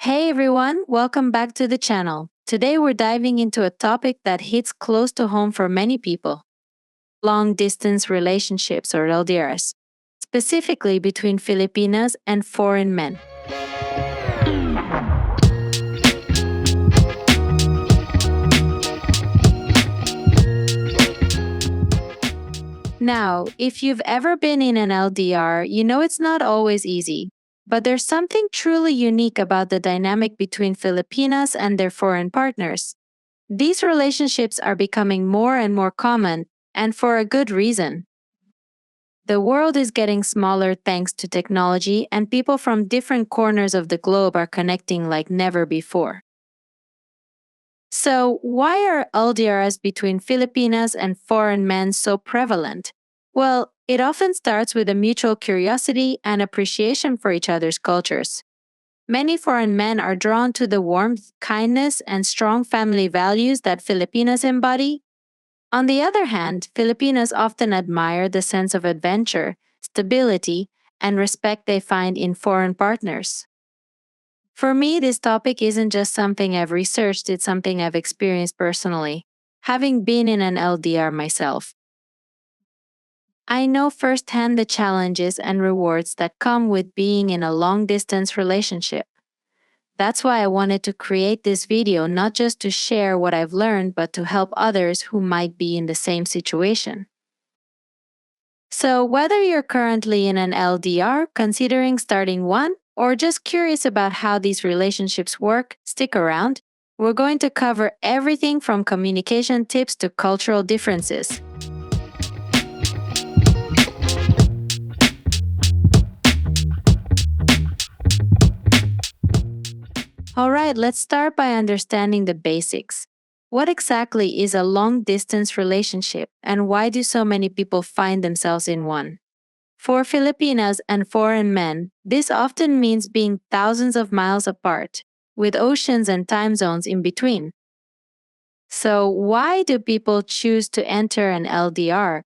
Hey everyone, welcome back to the channel. Today we're diving into a topic that hits close to home for many people: long distance relationships or LDRs, specifically between Filipinas and foreign men. Now, if you've ever been in an LDR, you know it's not always easy. But there's something truly unique about the dynamic between Filipinas and their foreign partners. These relationships are becoming more and more common, and for a good reason. The world is getting smaller thanks to technology, and people from different corners of the globe are connecting like never before. So, why are LDRs between Filipinas and foreign men so prevalent? Well, it often starts with a mutual curiosity and appreciation for each other's cultures. Many foreign men are drawn to the warmth, kindness, and strong family values that Filipinas embody. On the other hand, Filipinos often admire the sense of adventure, stability, and respect they find in foreign partners. For me, this topic isn't just something I've researched, it's something I've experienced personally, having been in an LDR myself. I know firsthand the challenges and rewards that come with being in a long distance relationship. That's why I wanted to create this video, not just to share what I've learned, but to help others who might be in the same situation. So, whether you're currently in an LDR, considering starting one, or just curious about how these relationships work, stick around. We're going to cover everything from communication tips to cultural differences. All right, let's start by understanding the basics. What exactly is a long distance relationship, and why do so many people find themselves in one? For Filipinas and foreign men, this often means being thousands of miles apart, with oceans and time zones in between. So, why do people choose to enter an LDR?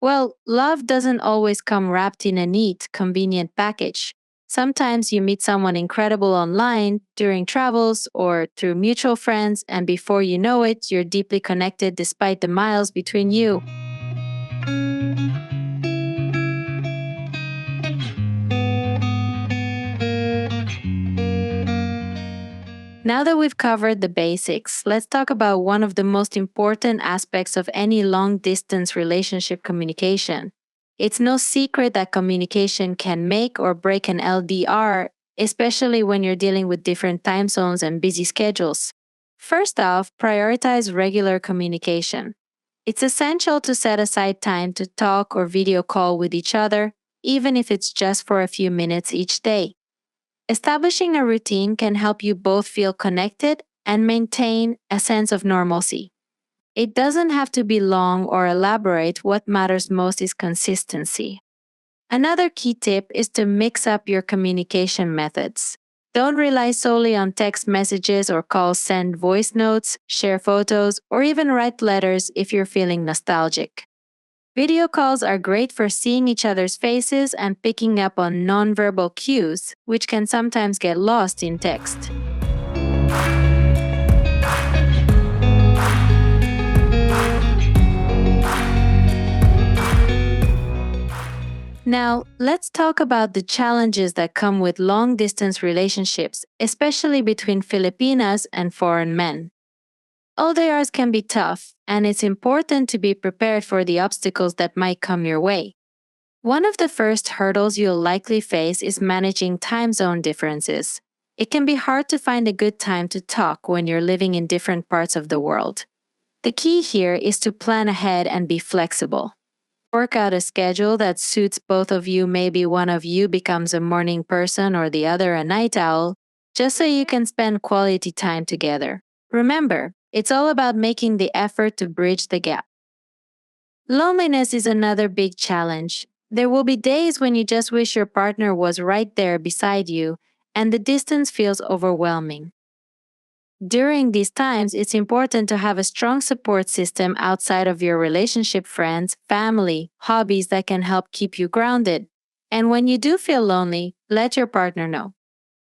Well, love doesn't always come wrapped in a neat, convenient package. Sometimes you meet someone incredible online, during travels, or through mutual friends, and before you know it, you're deeply connected despite the miles between you. Now that we've covered the basics, let's talk about one of the most important aspects of any long distance relationship: communication. It's no secret that communication can make or break an LDR, especially when you're dealing with different time zones and busy schedules. First off, prioritize regular communication. It's essential to set aside time to talk or video call with each other, even if it's just for a few minutes each day. Establishing a routine can help you both feel connected and maintain a sense of normalcy. It doesn't have to be long or elaborate, what matters most is consistency. Another key tip is to mix up your communication methods. Don't rely solely on text messages or calls, send voice notes, share photos, or even write letters if you're feeling nostalgic. Video calls are great for seeing each other's faces and picking up on nonverbal cues, which can sometimes get lost in text. Now, let's talk about the challenges that come with long distance relationships, especially between Filipinas and foreign men. LDRs can be tough, and it's important to be prepared for the obstacles that might come your way. One of the first hurdles you'll likely face is managing time zone differences. It can be hard to find a good time to talk when you're living in different parts of the world. The key here is to plan ahead and be flexible. Work out a schedule that suits both of you. Maybe one of you becomes a morning person or the other a night owl, just so you can spend quality time together. Remember, it's all about making the effort to bridge the gap. Loneliness is another big challenge. There will be days when you just wish your partner was right there beside you, and the distance feels overwhelming. During these times, it's important to have a strong support system outside of your relationship: friends, family, hobbies that can help keep you grounded. And when you do feel lonely, let your partner know.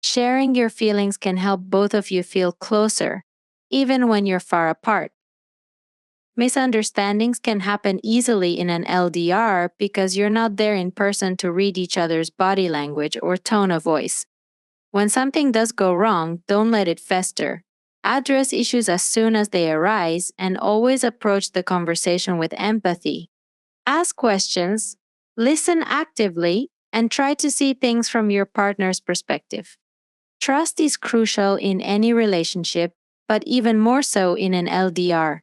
Sharing your feelings can help both of you feel closer, even when you're far apart. Misunderstandings can happen easily in an LDR because you're not there in person to read each other's body language or tone of voice. When something does go wrong, don't let it fester. Address issues as soon as they arise and always approach the conversation with empathy. Ask questions, listen actively, and try to see things from your partner's perspective. Trust is crucial in any relationship, but even more so in an LDR.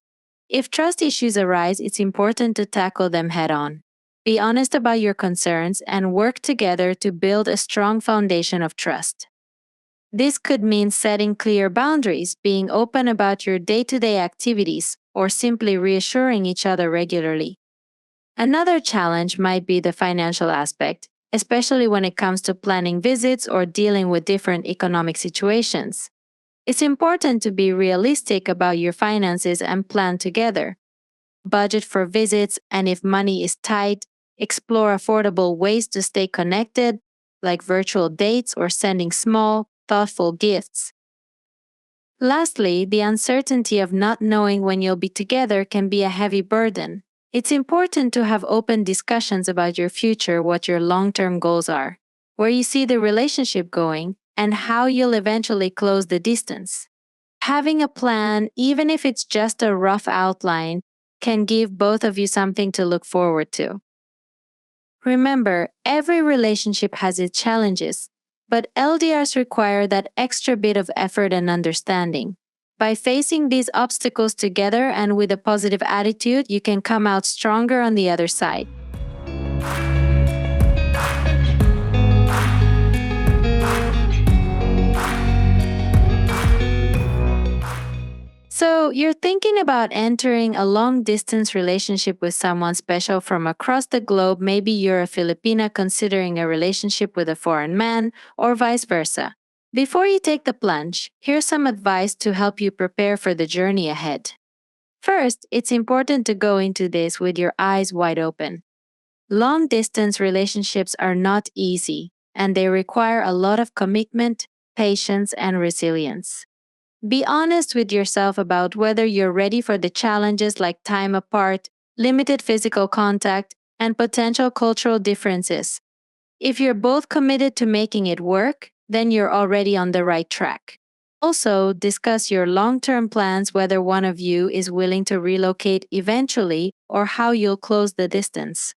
If trust issues arise, it's important to tackle them head on. Be honest about your concerns and work together to build a strong foundation of trust. This could mean setting clear boundaries, being open about your day to day activities, or simply reassuring each other regularly. Another challenge might be the financial aspect, especially when it comes to planning visits or dealing with different economic situations. It's important to be realistic about your finances and plan together. Budget for visits, and if money is tight, explore affordable ways to stay connected, like virtual dates or sending small, thoughtful gifts. Lastly, the uncertainty of not knowing when you'll be together can be a heavy burden. It's important to have open discussions about your future, what your long term goals are, where you see the relationship going, and how you'll eventually close the distance. Having a plan, even if it's just a rough outline, can give both of you something to look forward to. Remember, every relationship has its challenges, but LDRs require that extra bit of effort and understanding. By facing these obstacles together and with a positive attitude, you can come out stronger on the other side. So, you're thinking about entering a long distance relationship with someone special from across the globe. Maybe you're a Filipina considering a relationship with a foreign man, or vice versa. Before you take the plunge, here's some advice to help you prepare for the journey ahead. First, it's important to go into this with your eyes wide open. Long distance relationships are not easy, and they require a lot of commitment, patience, and resilience. Be honest with yourself about whether you're ready for the challenges like time apart, limited physical contact, and potential cultural differences. If you're both committed to making it work, then you're already on the right track. Also, discuss your long term plans, whether one of you is willing to relocate eventually or how you'll close the distance.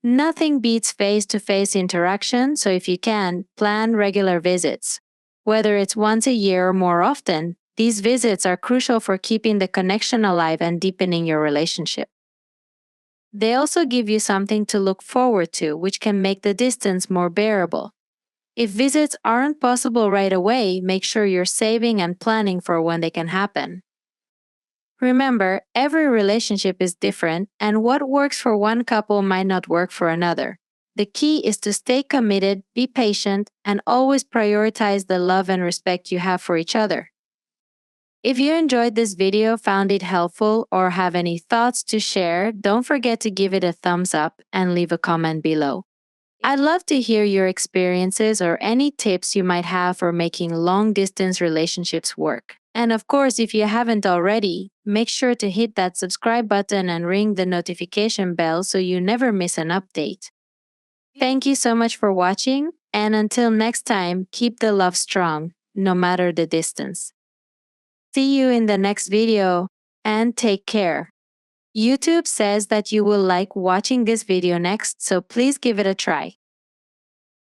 Nothing beats face to face interaction, so if you can, plan regular visits. Whether it's once a year or more often, these visits are crucial for keeping the connection alive and deepening your relationship. They also give you something to look forward to, which can make the distance more bearable. If visits aren't possible right away, make sure you're saving and planning for when they can happen. Remember, every relationship is different, and what works for one couple might not work for another. The key is to stay committed, be patient, and always prioritize the love and respect you have for each other. If you enjoyed this video, found it helpful, or have any thoughts to share, don't forget to give it a thumbs up and leave a comment below. I'd love to hear your experiences or any tips you might have for making long distance relationships work. And of course, if you haven't already, make sure to hit that subscribe button and ring the notification bell so you never miss an update. Thank you so much for watching, and until next time, keep the love strong, no matter the distance. See you in the next video, and take care. YouTube says that you will like watching this video next, so please give it a try.